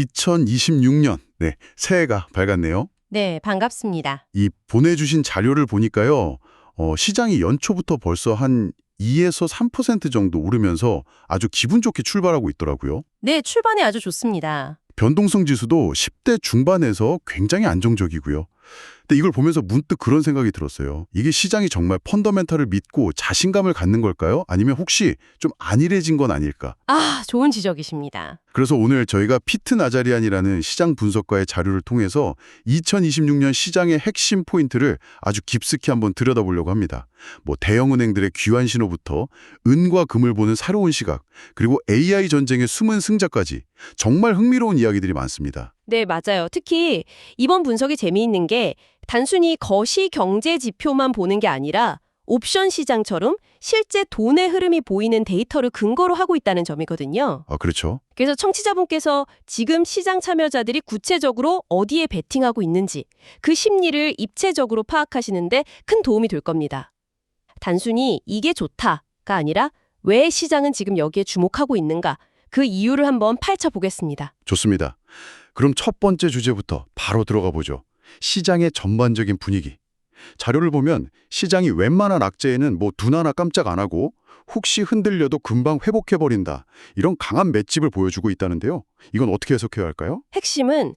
2026년, 네, 새해가 밝았네요. 네, 반갑습니다. 이 보내주신 자료를 보니까요, 시장이 연초부터 벌써 한 2에서 3% 정도 오르면서 아주 기분 좋게 출발하고 있더라고요. 네, 출발이 아주 좋습니다. 변동성 지수도 10대 중반에서 굉장히 안정적이고요. 근데 이걸 보면서 문득 그런 생각이 들었어요. 이게 시장이 정말 펀더멘탈을 믿고 자신감을 갖는 걸까요? 아니면 혹시 좀 안일해진 건 아닐까? 아, 좋은 지적이십니다. 그래서 오늘 저희가 피트 나자리안이라는 시장 분석가의 자료를 통해서 2026년 시장의 핵심 포인트를 아주 깊숙이 한번 들여다보려고 합니다. 대형은행들의 귀환 신호부터 은과 금을 보는 새로운 시각, 그리고 AI 전쟁의 숨은 승자까지 정말 흥미로운 이야기들이 많습니다. 네, 맞아요. 특히 이번 분석이 재미있는 게 단순히 거시 경제 지표만 보는 게 아니라 옵션 시장처럼 실제 돈의 흐름이 보이는 데이터를 근거로 하고 있다는 점이거든요. 아, 그렇죠. 그래서 청취자분께서 지금 시장 참여자들이 구체적으로 어디에 베팅하고 있는지 그 심리를 입체적으로 파악하시는데 큰 도움이 될 겁니다. 단순히 이게 좋다가 아니라 왜 시장은 지금 여기에 주목하고 있는가 그 이유를 한번 파헤쳐 보겠습니다. 좋습니다. 그럼 첫 번째 주제부터 바로 들어가 보죠. 시장의 전반적인 분위기. 자료를 보면 시장이 웬만한 악재에는 눈 하나 깜짝 안 하고 혹시 흔들려도 금방 회복해버린다. 이런 강한 맷집을 보여주고 있다는데요. 이건 어떻게 해석해야 할까요? 핵심은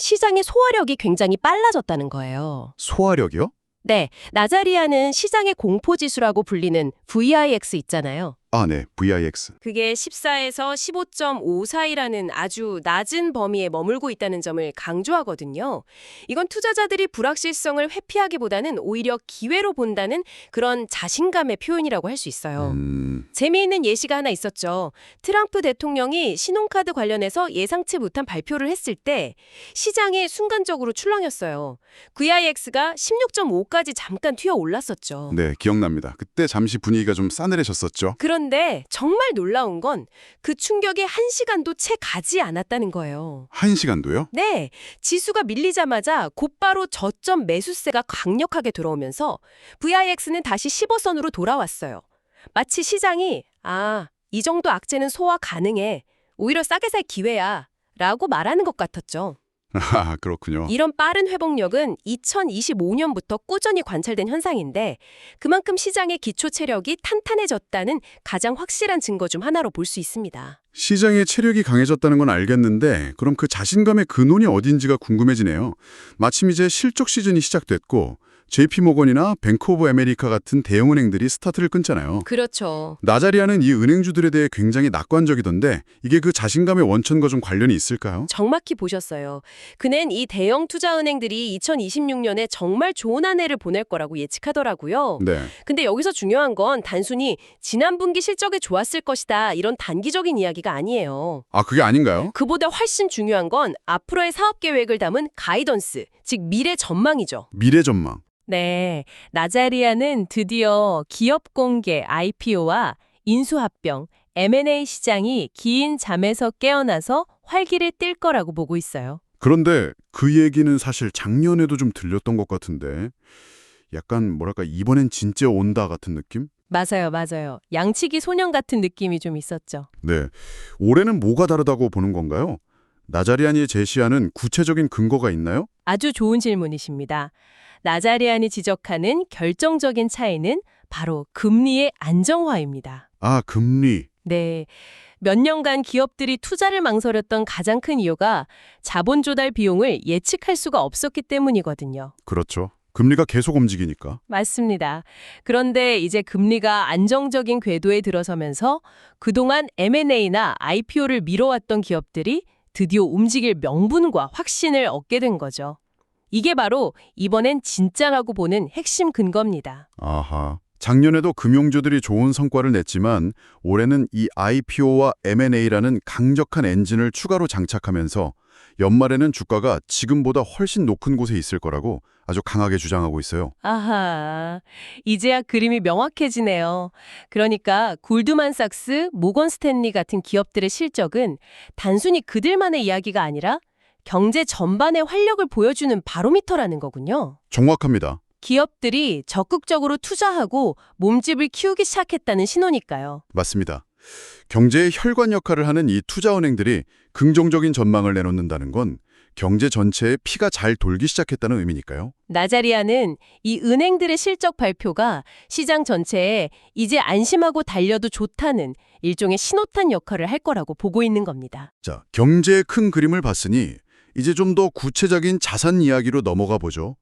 시장의 소화력이 굉장히 빨라졌다는 거예요. 소화력이요? 네, 나자리아는 시장의 공포지수라고 불리는 VIX 있잖아요. 아, 네. VIX. 그게 14에서 15.5 사이라는 아주 낮은 범위에 머물고 있다는 점을 강조하거든요. 이건 투자자들이 불확실성을 회피하기보다는 오히려 기회로 본다는 그런 자신감의 표현이라고 할 수 있어요. 재미있는 예시가 하나 있었죠. 트럼프 대통령이 신용카드 관련해서 예상치 못한 발표를 했을 때 시장이 순간적으로 출렁였어요. VIX가 16.5까지 잠깐 튀어 올랐었죠. 네, 기억납니다. 그때 잠시 분위기가 좀 싸늘해졌었죠. 그런데 정말 놀라운 건 그 충격이 1시간도 채 가지 않았다는 거예요. 1시간도요? 네, 지수가 밀리자마자 곧바로 저점 매수세가 강력하게 들어오면서 VIX는 다시 15선으로 돌아왔어요. 마치 시장이 이 정도 악재는 소화 가능해. 오히려 싸게 살 기회야. 라고 말하는 것 같았죠. 아, 그렇군요. 이런 빠른 회복력은 2025년부터 꾸준히 관찰된 현상인데 그만큼 시장의 기초 체력이 탄탄해졌다는 가장 확실한 증거 중 하나로 볼 수 있습니다. 시장의 체력이 강해졌다는 건 알겠는데 그럼 그 자신감의 근원이 어딘지가 궁금해지네요. 마침 이제 실적 시즌이 시작됐고 JP모건이나 뱅크 오브 아메리카 같은 대형은행들이 스타트를 끊잖아요. 그렇죠. 나자리아는 이 은행주들에 대해 굉장히 낙관적이던데 이게 그 자신감의 원천과 좀 관련이 있을까요? 정확히 보셨어요. 그는 이 대형 투자은행들이 2026년에 정말 좋은 한 해를 보낼 거라고 예측하더라고요. 네. 근데 여기서 중요한 건 단순히 지난 분기 실적이 좋았을 것이다 이런 단기적인 이야기가 아니에요. 아, 그게 아닌가요? 그보다 훨씬 중요한 건 앞으로의 사업 계획을 담은 가이던스, 즉 미래 전망이죠. 미래 전망. 네, 나자리아는 드디어 기업 공개 IPO와 인수합병, M&A 시장이 긴 잠에서 깨어나서 활기를 띨 거라고 보고 있어요. 그런데 그 얘기는 사실 작년에도 좀 들렸던 것 같은데 약간 이번엔 진짜 온다 같은 느낌? 맞아요. 양치기 소년 같은 느낌이 좀 있었죠. 네. 올해는 뭐가 다르다고 보는 건가요? 나자리안이 제시하는 구체적인 근거가 있나요? 아주 좋은 질문이십니다. 나자리안이 지적하는 결정적인 차이는 바로 금리의 안정화입니다. 아, 금리. 네. 몇 년간 기업들이 투자를 망설였던 가장 큰 이유가 자본 조달 비용을 예측할 수가 없었기 때문이거든요. 그렇죠. 금리가 계속 움직이니까. 맞습니다. 그런데 이제 금리가 안정적인 궤도에 들어서면서 그동안 M&A나 IPO를 미뤄왔던 기업들이 드디어 움직일 명분과 확신을 얻게 된 거죠. 이게 바로 이번엔 진짜라고 보는 핵심 근거입니다. 아하. 작년에도 금융주들이 좋은 성과를 냈지만 올해는 이 IPO와 M&A라는 강력한 엔진을 추가로 장착하면서 연말에는 주가가 지금보다 훨씬 높은 곳에 있을 거라고 아주 강하게 주장하고 있어요. 아하, 이제야 그림이 명확해지네요. 그러니까 골드만삭스, 모건 스탠리 같은 기업들의 실적은 단순히 그들만의 이야기가 아니라 경제 전반의 활력을 보여주는 바로미터라는 거군요. 정확합니다. 기업들이 적극적으로 투자하고 몸집을 키우기 시작했다는 신호니까요. 맞습니다. 경제의 혈관 역할을 하는 이 투자은행들이 긍정적인 전망을 내놓는다는 건 경제 전체에 피가 잘 돌기 시작했다는 의미니까요. 나자리아는 이 은행들의 실적 발표가 시장 전체에 이제 안심하고 달려도 좋다는 일종의 신호탄 역할을 할 거라고 보고 있는 겁니다. 자, 경제의 큰 그림을 봤으니 이제 좀 더 구체적인 자산 이야기로 넘어가 보죠.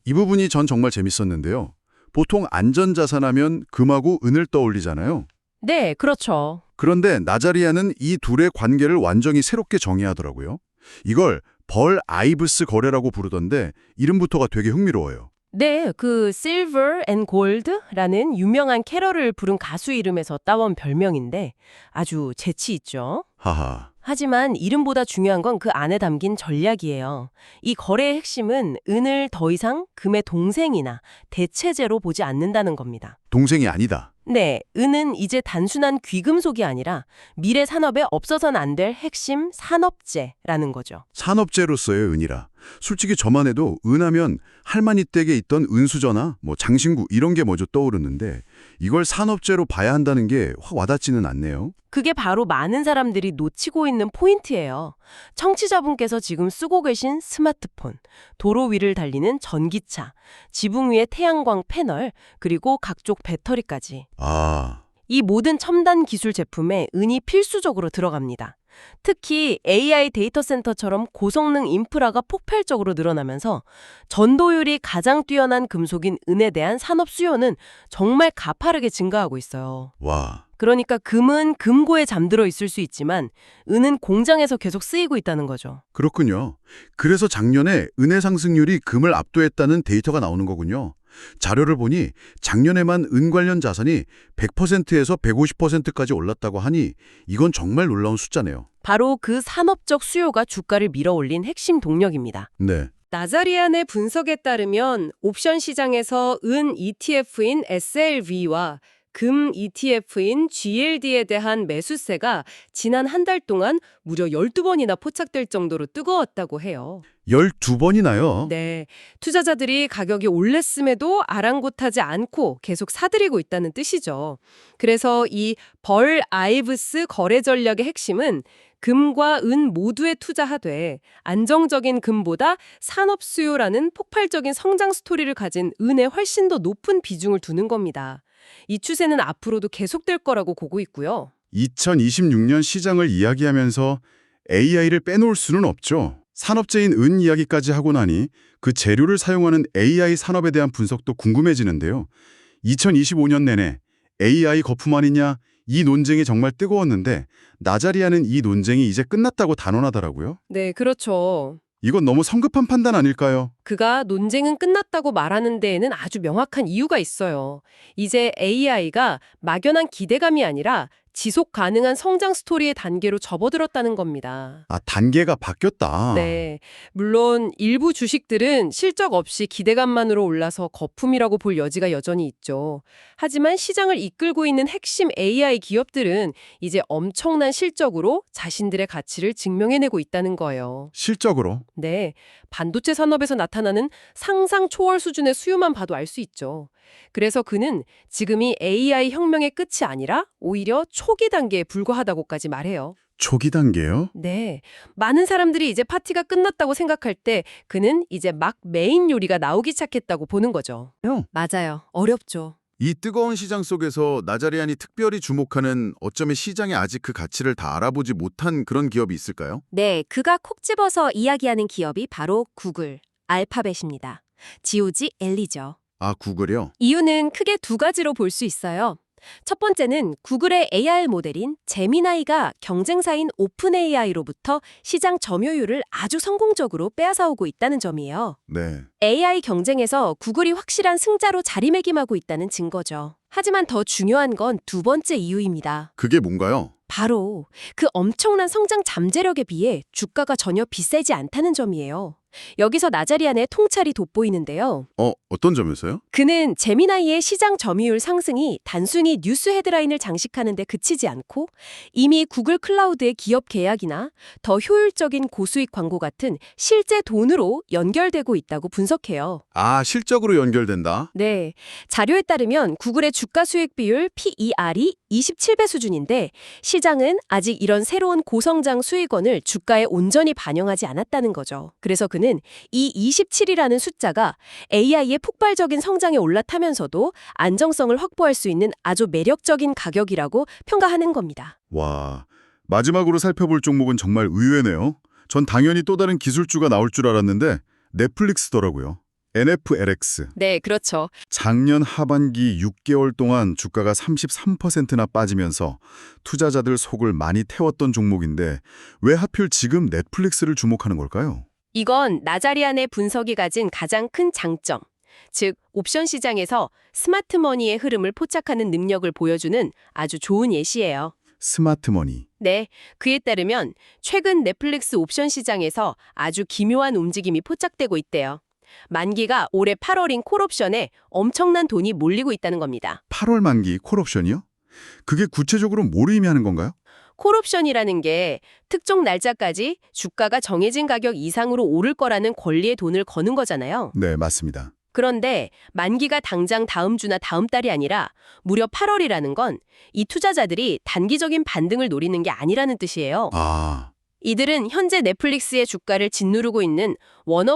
이 부분이 전 정말 재밌었는데요. 보통 안전자산 하면 금하고 은을 떠올리잖아요. 네, 그렇죠. 그런데 나자리아는 이 둘의 관계를 완전히 새롭게 정의하더라고요. 이걸 벌 아이브스 거래라고 부르던데 이름부터가 되게 흥미로워요. 네, 그 Silver and Gold라는 유명한 캐럴을 부른 가수 이름에서 따온 별명인데 아주 재치 있죠. 하하. 하지만 이름보다 중요한 건 그 안에 담긴 전략이에요. 이 거래의 핵심은 은을 더 이상 금의 동생이나 대체제로 보지 않는다는 겁니다. 동생이 아니다. 네, 은은 이제 단순한 귀금속이 아니라 미래 산업에 없어서는 안 될 핵심 산업재라는 거죠. 산업재로서의 은이라. 솔직히 저만 해도 은하면 할머니 댁에 있던 은수저나 장신구 이런 게 먼저 떠오르는데 이걸 산업재로 봐야 한다는 게 확 와닿지는 않네요. 그게 바로 많은 사람들이 놓치고 있는 포인트예요. 청취자분께서 지금 쓰고 계신 스마트폰, 도로 위를 달리는 전기차, 지붕 위의 태양광 패널, 그리고 각종 배터리까지. 아, 이 모든 첨단 기술 제품에 은이 필수적으로 들어갑니다. 특히 AI 데이터 센터처럼 고성능 인프라가 폭발적으로 늘어나면서 전도율이 가장 뛰어난 금속인 은에 대한 산업 수요는 정말 가파르게 증가하고 있어요. 와. 그러니까 금은 금고에 잠들어 있을 수 있지만 은은 공장에서 계속 쓰이고 있다는 거죠. 그렇군요. 그래서 작년에 은의 상승률이 금을 압도했다는 데이터가 나오는 거군요. 자료를 보니 작년에만 은 관련 자산이 100%에서 150%까지 올랐다고 하니 이건 정말 놀라운 숫자네요. 바로 그 산업적 수요가 주가를 밀어올린 핵심 동력입니다. 네. 나자리안의 분석에 따르면 옵션 시장에서 은 ETF인 SLV와 금 ETF인 GLD에 대한 매수세가 지난 한 달 동안 무려 12번이나 포착될 정도로 뜨거웠다고 해요. 12번이나요? 네, 투자자들이 가격이 올랐음에도 아랑곳하지 않고 계속 사들이고 있다는 뜻이죠. 그래서 이 벌 아이브스 거래 전략의 핵심은 금과 은 모두에 투자하되 안정적인 금보다 산업 수요라는 폭발적인 성장 스토리를 가진 은에 훨씬 더 높은 비중을 두는 겁니다. 이 추세는 앞으로도 계속될 거라고 보고 있고요. 2026년 시장을 이야기하면서 AI를 빼놓을 수는 없죠. 산업재인 은 이야기까지 하고 나니 그 재료를 사용하는 AI 산업에 대한 분석도 궁금해지는데요. 2025년 내내 AI 거품 아니냐 이 논쟁이 정말 뜨거웠는데 나자리아는 이 논쟁이 이제 끝났다고 단언하더라고요. 네, 그렇죠. 이건 너무 성급한 판단 아닐까요? 그가 논쟁은 끝났다고 말하는 데에는 아주 명확한 이유가 있어요. 이제 AI가 막연한 기대감이 아니라 지속 가능한 성장 스토리의 단계로 접어들었다는 겁니다. 아, 단계가 바뀌었다. 네. 물론 일부 주식들은 실적 없이 기대감만으로 올라서 거품이라고 볼 여지가 여전히 있죠. 하지만 시장을 이끌고 있는 핵심 AI 기업들은 이제 엄청난 실적으로 자신들의 가치를 증명해내고 있다는 거예요. 실적으로? 네. 반도체 산업에서 나타나는 상상 초월 수준의 수요만 봐도 알 수 있죠. 그래서 그는 지금이 AI 혁명의 끝이 아니라 오히려 초기 단계에 불과하다고까지 말해요. 초기 단계요? 네. 많은 사람들이 이제 파티가 끝났다고 생각할 때 그는 이제 막 메인 요리가 나오기 시작했다고 보는 거죠. 맞아요. 어렵죠. 이 뜨거운 시장 속에서 나자리안이 특별히 주목하는 어쩌면 시장에 아직 그 가치를 다 알아보지 못한 그런 기업이 있을까요? 네, 그가 콕 집어서 이야기하는 기업이 바로 구글, 알파벳입니다. 지오지 엘리죠. 아, 구글이요? 이유는 크게 두 가지로 볼 수 있어요. 첫 번째는 구글의 AR 모델인 제미나이가 경쟁사인 오픈 AI로부터 시장 점유율을 아주 성공적으로 빼앗아오고 있다는 점이에요. 네. AI 경쟁에서 구글이 확실한 승자로 자리매김하고 있다는 증거죠. 하지만 더 중요한 건 두 번째 이유입니다. 그게 뭔가요? 바로 그 엄청난 성장 잠재력에 비해 주가가 전혀 비싸지 않다는 점이에요. 여기서 나자리안의 통찰이 돋보이는데요. 어떤 점에서요? 그는 제미나이의 시장 점유율 상승이 단순히 뉴스 헤드라인을 장식하는 데 그치지 않고 이미 구글 클라우드의 기업 계약이나 더 효율적인 고수익 광고 같은 실제 돈으로 연결되고 있다고 분석해요. 아, 실적으로 연결된다? 네, 자료에 따르면 구글의 주가 수익 비율 PER이 27배 수준인데 시장은 아직 이런 새로운 고성장 수익원을 주가에 온전히 반영하지 않았다는 거죠. 그래서 그는 이 27이라는 숫자가 AI의 폭발적인 성장에 올라타면서도 안정성을 확보할 수 있는 아주 매력적인 가격이라고 평가하는 겁니다. 와, 마지막으로 살펴볼 종목은 정말 의외네요. 전 당연히 또 다른 기술주가 나올 줄 알았는데 넷플릭스더라고요. NFLX. 네, 그렇죠. 작년 하반기 6개월 동안 주가가 33%나 빠지면서 투자자들 속을 많이 태웠던 종목인데 왜 하필 지금 넷플릭스를 주목하는 걸까요? 이건 나자리안의 분석이 가진 가장 큰 장점, 즉 옵션 시장에서 스마트 머니의 흐름을 포착하는 능력을 보여주는 아주 좋은 예시예요. 스마트머니. 네, 그에 따르면 최근 넷플릭스 옵션 시장에서 아주 기묘한 움직임이 포착되고 있대요. 만기가 올해 8월인 콜옵션에 엄청난 돈이 몰리고 있다는 겁니다. 8월 만기 콜옵션이요? 그게 구체적으로 뭘 의미하는 건가요? 콜옵션이라는 게 특정 날짜까지 주가가 정해진 가격 이상으로 오를 거라는 권리의 돈을 거는 거잖아요. 네, 맞습니다. 그런데 만기가 당장 다음 주나 다음 달이 아니라 무려 8월이라는 건 이 투자자들이 단기적인 반등을 노리는 게 아니라는 뜻이에요. 아, 이들은 현재 넷플릭스의 주가를 짓누르고 있는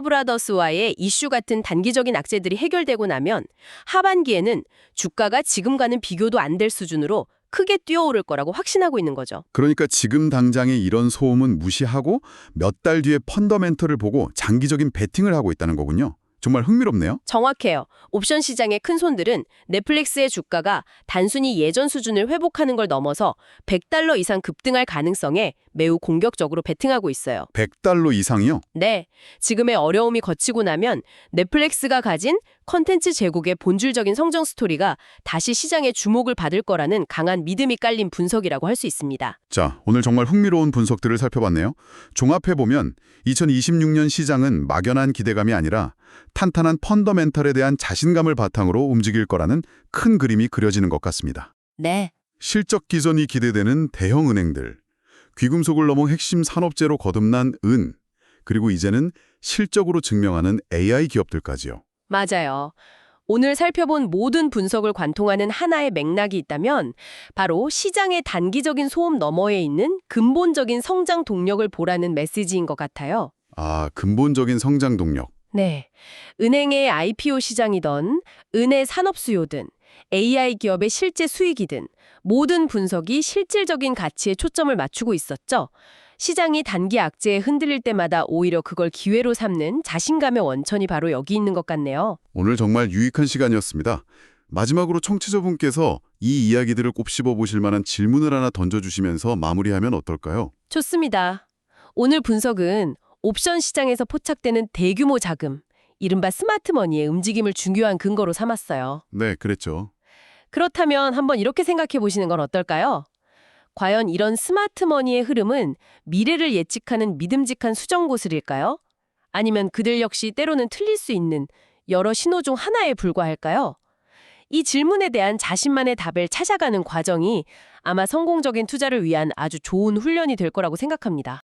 워너브라더스와의 이슈 같은 단기적인 악재들이 해결되고 나면 하반기에는 주가가 지금과는 비교도 안 될 수준으로 크게 뛰어오를 거라고 확신하고 있는 거죠. 그러니까 지금 당장의 이런 소음은 무시하고 몇 달 뒤에 펀더멘털을 보고 장기적인 베팅을 하고 있다는 거군요. 정말 흥미롭네요. 정확해요. 옵션 시장의 큰 손들은 넷플릭스의 주가가 단순히 예전 수준을 회복하는 걸 넘어서 $100 이상 급등할 가능성에 매우 공격적으로 베팅하고 있어요. $100 이상이요? 네, 지금의 어려움이 거치고 나면 넷플릭스가 가진 컨텐츠 제국의 본질적인 성장 스토리가 다시 시장의 주목을 받을 거라는 강한 믿음이 깔린 분석이라고 할 수 있습니다. 자, 오늘 정말 흥미로운 분석들을 살펴봤네요. 종합해보면 2026년 시장은 막연한 기대감이 아니라 탄탄한 펀더멘털에 대한 자신감을 바탕으로 움직일 거라는 큰 그림이 그려지는 것 같습니다. 네. 실적 기전이 기대되는 대형 은행들, 귀금속을 넘어 핵심 산업재로 거듭난 은, 그리고 이제는 실적으로 증명하는 AI 기업들까지요. 맞아요. 오늘 살펴본 모든 분석을 관통하는 하나의 맥락이 있다면 바로 시장의 단기적인 소음 너머에 있는 근본적인 성장 동력을 보라는 메시지인 것 같아요. 아, 근본적인 성장 동력. 네. 은행의 IPO 시장이든 은행 산업 수요든 AI 기업의 실제 수익이든 모든 분석이 실질적인 가치에 초점을 맞추고 있었죠. 시장이 단기 악재에 흔들릴 때마다 오히려 그걸 기회로 삼는 자신감의 원천이 바로 여기 있는 것 같네요. 오늘 정말 유익한 시간이었습니다. 마지막으로 청취자분께서 이 이야기들을 곱씹어 보실 만한 질문을 하나 던져주시면서 마무리하면 어떨까요? 좋습니다. 오늘 분석은 옵션 시장에서 포착되는 대규모 자금, 이른바 스마트머니의 움직임을 중요한 근거로 삼았어요. 네, 그랬죠. 그렇다면 한번 이렇게 생각해 보시는 건 어떨까요? 과연 이런 스마트머니의 흐름은 미래를 예측하는 믿음직한 수정고슬일까요? 아니면 그들 역시 때로는 틀릴 수 있는 여러 신호 중 하나에 불과할까요? 이 질문에 대한 자신만의 답을 찾아가는 과정이 아마 성공적인 투자를 위한 아주 좋은 훈련이 될 거라고 생각합니다.